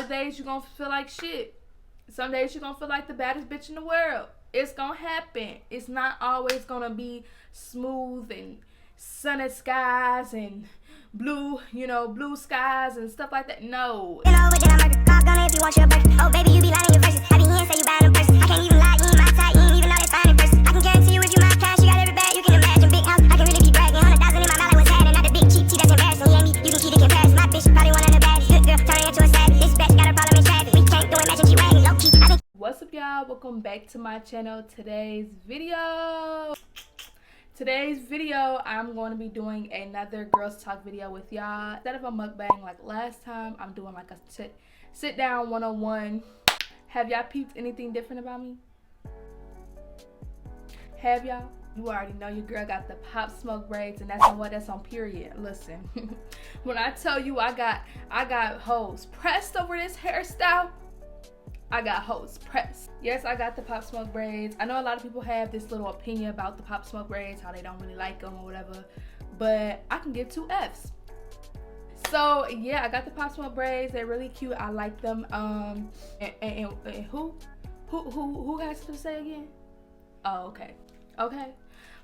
of days you're gonna feel like shit. Some days you're gonna feel like the baddest bitch in the world. It's gonna happen. It's not always gonna be smooth and sunny skies and blue, blue skies and stuff like that. No. If you want your burst. Oh baby, you be lying your verses. I be here, say you buy them first. I can't even lie, you ain't my type, you ain't even know that's fine in person. I can guarantee you if you my cash, you got every bag you can imagine. Big house, I can really be bragging. 100,000 in my mouth, I was had, and not the big cheap tea that's embarrassing. You ain't me, you can keep the comparison. My bitch probably one of the baddest. Good girl, turning into a savage. This bitch got a problem in traffic. We can't do imagine G-Wagon, low key. What's up, y'all? Welcome back to my channel. Today's video, I'm going to be doing another girls talk video with y'all. Instead of a mukbang like last time, I'm doing like a sit down 101. Have y'all peeped anything different about me? Have y'all? You already know your girl got the Pop Smoke braids, and that's on what? That's on period. Listen, when I tell you I got hoes pressed over this hairstyle, I got hoes pressed. Yes, I got the Pop Smoke braids. I know a lot of people have this little opinion about the Pop Smoke braids, how they don't really like them or whatever, but I can give 2 Fs. So yeah, I got the Pop Smoke braids. They're really cute. I like them. And who has to say again? Oh, okay.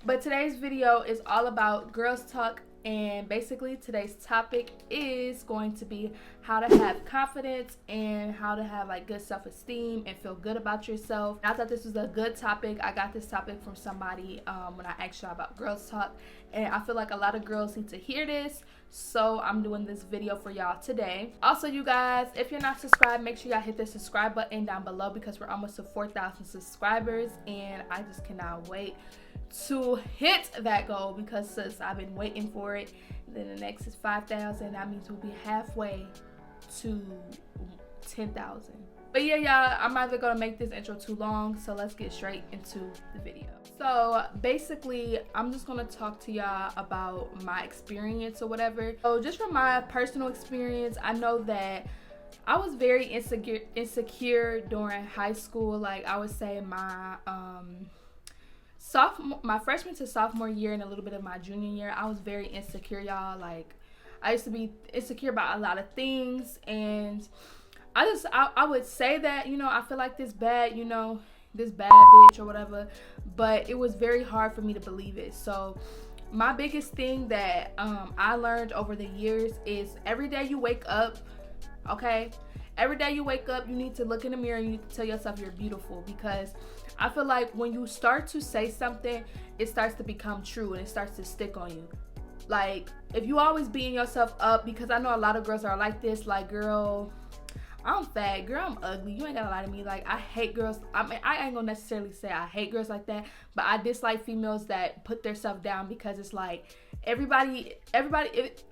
But today's video is all about girls talk. And basically today's topic is going to be how to have confidence and how to have like good self-esteem and feel good about yourself. I thought this was a good topic. I got this topic from somebody when I asked y'all about girls talk, and I feel like a lot of girls need to hear this, so I'm doing this video for y'all today. Also, you guys, if you're not subscribed, make sure y'all hit the subscribe button down below because we're almost to 4,000 subscribers, and I just cannot wait to hit that goal because sis, I've been waiting for it. Then the next is 5,000. That means we'll be halfway to 10,000. But yeah, y'all, I'm either gonna make this intro too long, so let's get straight into the video. So basically, I'm just gonna talk to y'all about my experience or whatever. So just from my personal experience, I know that I was very insecure during high school. Like I would say my freshman to sophomore year and a little bit of my junior year, I was very insecure, y'all. Like I used to be insecure about a lot of things, and I would say that, I feel like this bad bitch or whatever, but it was very hard for me to believe it. So my biggest thing that I learned over the years is every day you wake up, okay? Every day you wake up, you need to look in the mirror and you need to tell yourself you're beautiful, because I feel like when you start to say something, it starts to become true and it starts to stick on you. Like, if you always beating yourself up, because I know a lot of girls are like this, like, girl, I'm fat, girl, I'm ugly, you ain't gotta lie to me. Like, I hate girls. I mean, I ain't gonna necessarily say I hate girls like that, but I dislike females that put themselves down, because it's like everybody's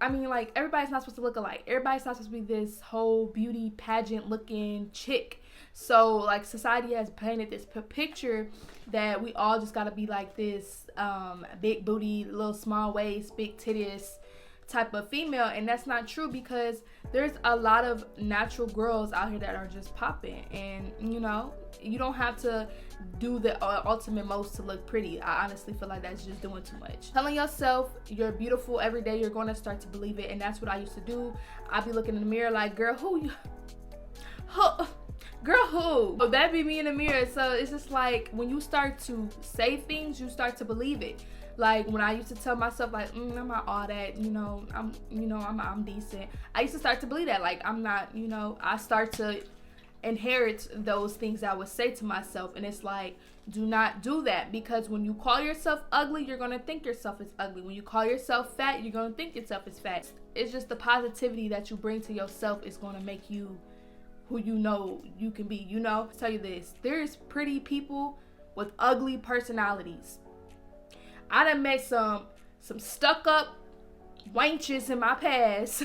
not supposed to look alike. Everybody's not supposed to be this whole beauty pageant looking chick. So like society has painted this picture that we all just gotta be like this big booty, little small waist, big titties type of female, and that's not true, because there's a lot of natural girls out here that are just popping, and you don't have to do the ultimate most to look pretty. I honestly feel like that's just doing too much. Telling yourself you're beautiful every day, you're going to start to believe it, and that's what I used to do. I'd be looking in the mirror like, girl, who? So that'd be me in the mirror. So it's just like when you start to say things, you start to believe it. Like when I used to tell myself like, I'm not all that, I'm decent. I used to start to believe that, like I'm not, I start to inherit those things I would say to myself, and it's like, do not do that, because when you call yourself ugly, you're gonna think yourself is ugly. When you call yourself fat, you're gonna think yourself is fat. It's just the positivity that you bring to yourself is gonna make you who you can be. I'll tell you this, there's pretty people with ugly personalities. I done met some stuck up wenches in my past.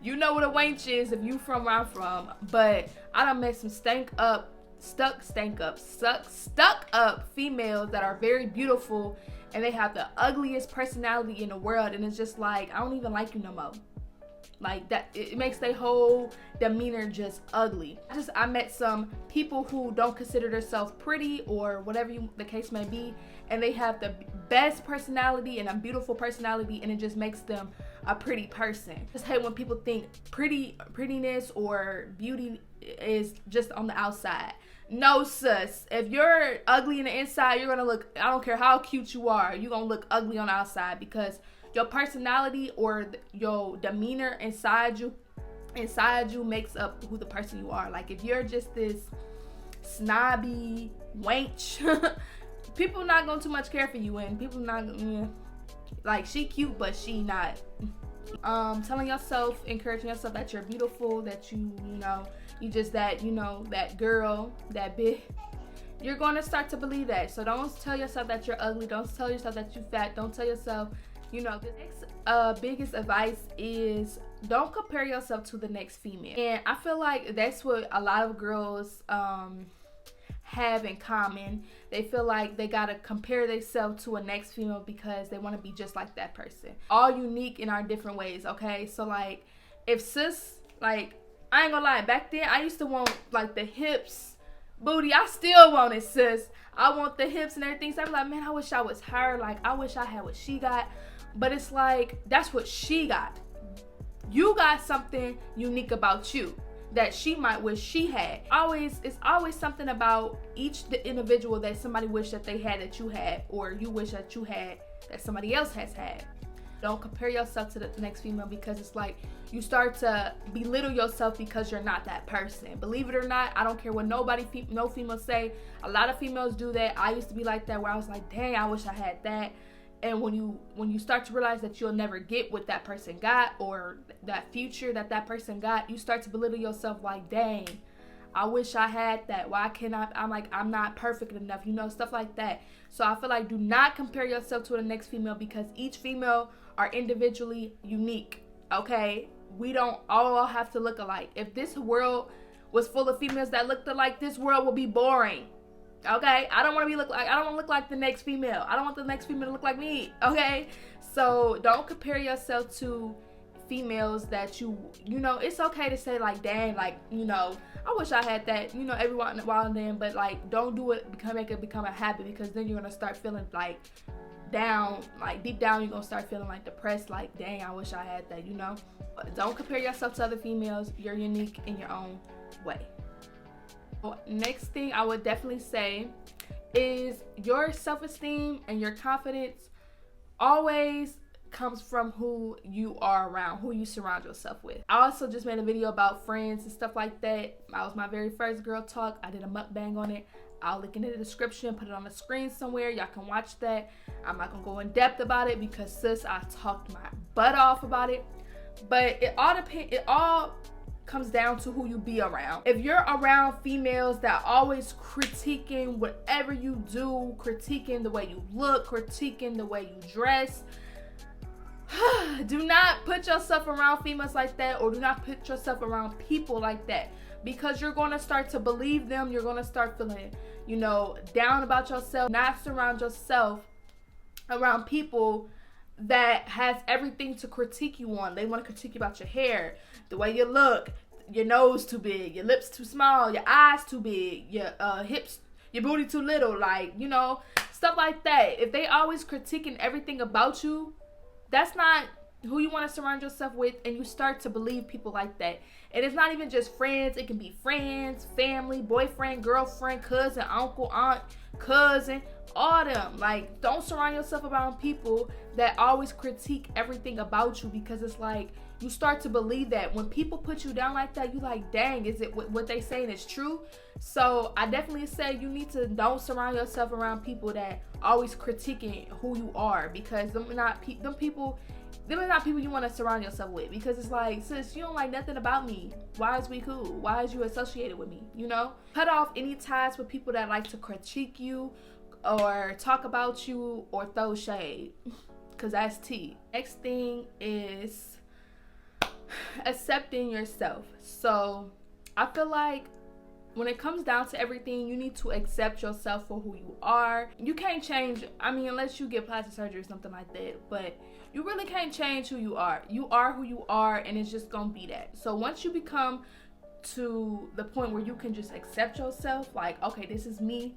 You know what a wench is if you from where I'm from. But I done met some stuck up females that are very beautiful, and they have the ugliest personality in the world, and it's just like, I don't even like you no more. Like that, it makes their whole demeanor just ugly. I met some people who don't consider themselves pretty or whatever the case may be, and they have the best personality and a beautiful personality, and it just makes them a pretty person. I just hate when people think prettiness or beauty is just on the outside. No, sis. If you're ugly in the inside, you're gonna look, I don't care how cute you are, you're gonna look ugly on the outside, because your personality or your demeanor inside you makes up who the person you are. Like, if you're just this snobby wench, people not gonna too much care for you, and people not like, she cute but she not. Telling yourself, encouraging yourself that you're beautiful, that you know, you just that, you know, that girl, that bitch. You're going to start to believe that. So don't tell yourself that you're ugly. Don't tell yourself that you're fat. Don't tell yourself, you know. The next biggest advice is don't compare yourself to the next female. And I feel like that's what a lot of girls have in common. They feel like they gotta compare themselves to a next female because they want to be just like that person. All unique in our different ways, okay? So like, if sis, like, I ain't gonna lie, back then I used to want like the hips, booty. I still want it, sis. I want the hips and everything. So I'm like, man, I wish I was her. Like, I wish I had what she got. But it's like, that's what she got. You got something unique about you that she might wish she had. It's always something about each individual that somebody wish that they had that you had, or you wish that you had that somebody else has had. Don't compare yourself to the next female, because it's like you start to belittle yourself because you're not that person. Believe it or not, I don't care what no females say. A lot of females do that. I used to be like that, where I was like, dang, I wish I had that. And when you start to realize that you'll never get what that person got, or that future that person got, you start to belittle yourself like, dang, I wish I had that. Why can't I? I'm not perfect enough, you know, stuff like that. So I feel like, do not compare yourself to the next female, because each female are individually unique, okay? We don't all have to look alike. If this world was full of females that looked alike, this world would be boring. Okay, I don't want to look like the next female. I don't want the next female to look like me. Okay, so don't compare yourself to females that you know. It's okay to say like, dang, like, you know, I wish I had that, you know, every once in a while and then, but like, don't do it, make it become a habit, because then you're gonna start feeling like down, like deep down you're gonna start feeling like depressed, like, dang, I wish I had that, you know. But don't compare yourself to other females. You're unique in your own way. Next thing I would definitely say is your self-esteem and your confidence always comes from who you are around, who you surround yourself with. I also just made a video about friends and stuff like that. That was my very first girl talk. I did a mukbang on it. I'll link in the description, put it on the screen somewhere. Y'all can watch that. I'm not gonna go in depth about it because, sis, I talked my butt off about it. But it all comes down to who you be around. If you're around females that are always critiquing whatever you do, critiquing the way you look, critiquing the way you dress, do not put yourself around females like that, or do not put yourself around people like that, because you're going to start to believe them. You're going to start feeling, you know, down about yourself. Not surround yourself around people that has everything to critique you on. They want to critique you about your hair, the way you look, your nose too big, your lips too small, your eyes too big, your hips, your booty too little, like, you know, stuff like that. If they always critiquing everything about you, that's not who you want to surround yourself with, and you start to believe people like that. And it's not even just friends. It can be friends, family, boyfriend, girlfriend, cousin, uncle, aunt, cousin, all them. Like, don't surround yourself around people that always critique everything about you, because it's like you start to believe that. When people put you down like that, you like, dang, is it what they saying is true? So I definitely say you need to don't surround yourself around people that always critiquing who you are, because them are not people you want to surround yourself with. Because it's like, sis, you don't like nothing about me. Why is we cool? Why is you associated with me? You know? Cut off any ties with people that like to critique you or talk about you or throw shade, because that's tea. Next thing is accepting yourself. So I feel like when it comes down to everything, you need to accept yourself for who you are. You can't change, I mean, unless you get plastic surgery or something like that, but you really can't change who you are. You are who you are, and it's just gonna be that. So once you become to the point where you can just accept yourself, like, okay, this is me,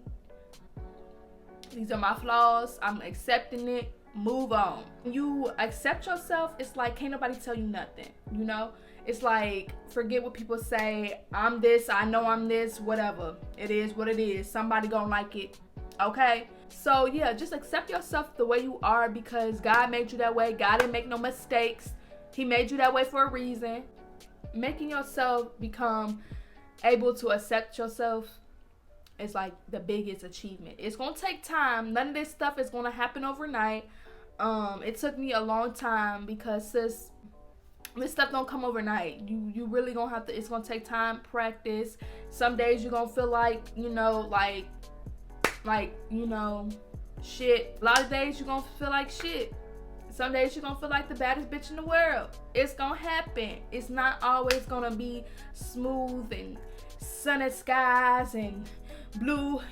these are my flaws, I'm accepting it, move on. When you accept yourself, it's like can't nobody tell you nothing, you know? It's like, forget what people say. I'm this, I know I'm this, whatever. It is what it is. Somebody gonna like it, okay? So yeah, just accept yourself the way you are, because God made you that way. God didn't make no mistakes. He made you that way for a reason. Making yourself become able to accept yourself is like the biggest achievement. It's gonna take time. None of this stuff is gonna happen overnight. It took me a long time, because sis, this stuff don't come overnight. You really gonna have to, it's gonna take time, practice. Some days you're gonna feel like, you know, shit. A lot of days you're gonna feel like shit. Some days you're gonna feel like the baddest bitch in the world. It's gonna happen. It's not always gonna be smooth and sunny skies and blue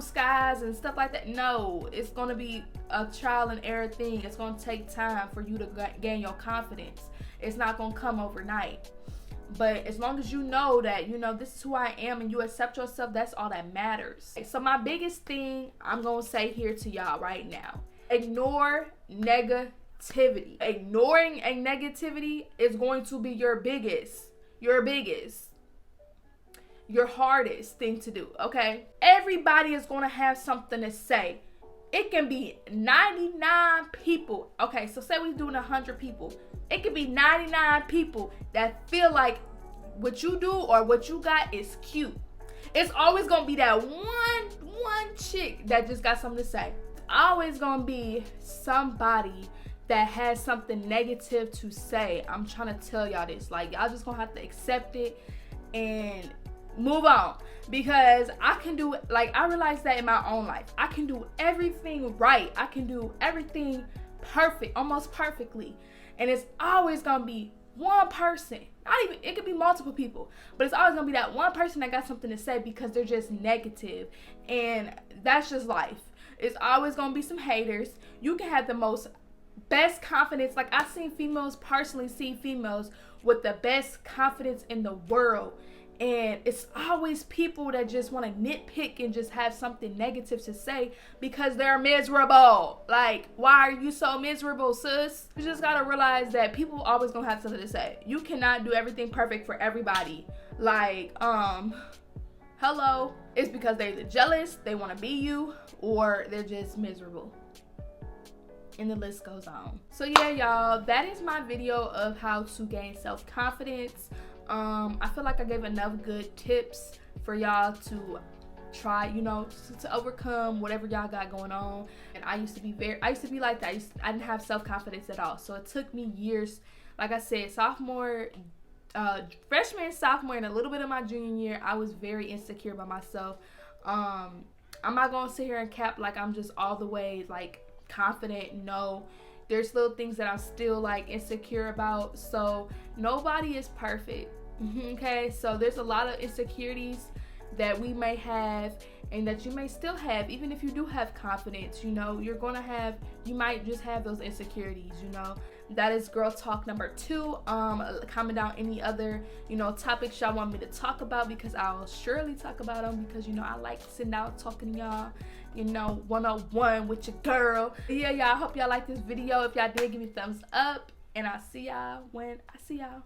skies and stuff like that. No, it's gonna be a trial and error thing. It's gonna take time for you to gain your confidence. It's not gonna come overnight. But as long as you know that, you know, this is who I am and you accept yourself, that's all that matters. So my biggest thing I'm gonna say here to y'all right now: ignore negativity. Ignoring a negativity is going to be your hardest thing to do, okay? Everybody is going to have something to say. It can be 99 people. Okay, so say we're doing 100 people. It could be 99 people that feel like what you do or what you got is cute. It's always going to be that one chick that just got something to say. Always going to be somebody that has something negative to say. I'm trying to tell y'all this. Like, y'all just going to have to accept it and move on, because I can do, like, I realized that in my own life, I can do everything right. I can do everything perfect, almost perfectly, and it's always gonna be one person, not even, it could be multiple people, but it's always gonna be that one person that got something to say, because they're just negative. And that's just life. It's always gonna be some haters. You can have the best confidence. Like, I've seen females, personally seen females with the best confidence in the world, and it's always people that just want to nitpick and just have something negative to say because they're miserable. Like, why are you so miserable, sis? You just gotta realize that people always gonna have something to say. You cannot do everything perfect for everybody. Like, hello. It's because they're either jealous, they want to be you, or they're just miserable. And the list goes on. So yeah, y'all, that is my video of how to gain self-confidence. I feel like I gave enough good tips for y'all to try, you know, to overcome whatever y'all got going on. And I used to be like that. I didn't have self-confidence at all. So it took me years, like I said, freshman, sophomore, and a little bit of my junior year, I was very insecure by myself. I'm not gonna sit here and cap like I'm just all the way like confident. No, there's little things that I'm still like insecure about. So nobody is perfect. Okay, so there's a lot of insecurities that we may have and that you may still have. Even if you do have confidence, you know, you might just have those insecurities, you know. That is girl talk number 2. Comment down any other, you know, topics y'all want me to talk about, because I'll surely talk about them, because, you know, I like sitting out talking to y'all, you know, one-on-one with your girl. Yeah, y'all, I hope y'all like this video. If y'all did, give me a thumbs up, and I'll see y'all when I see y'all.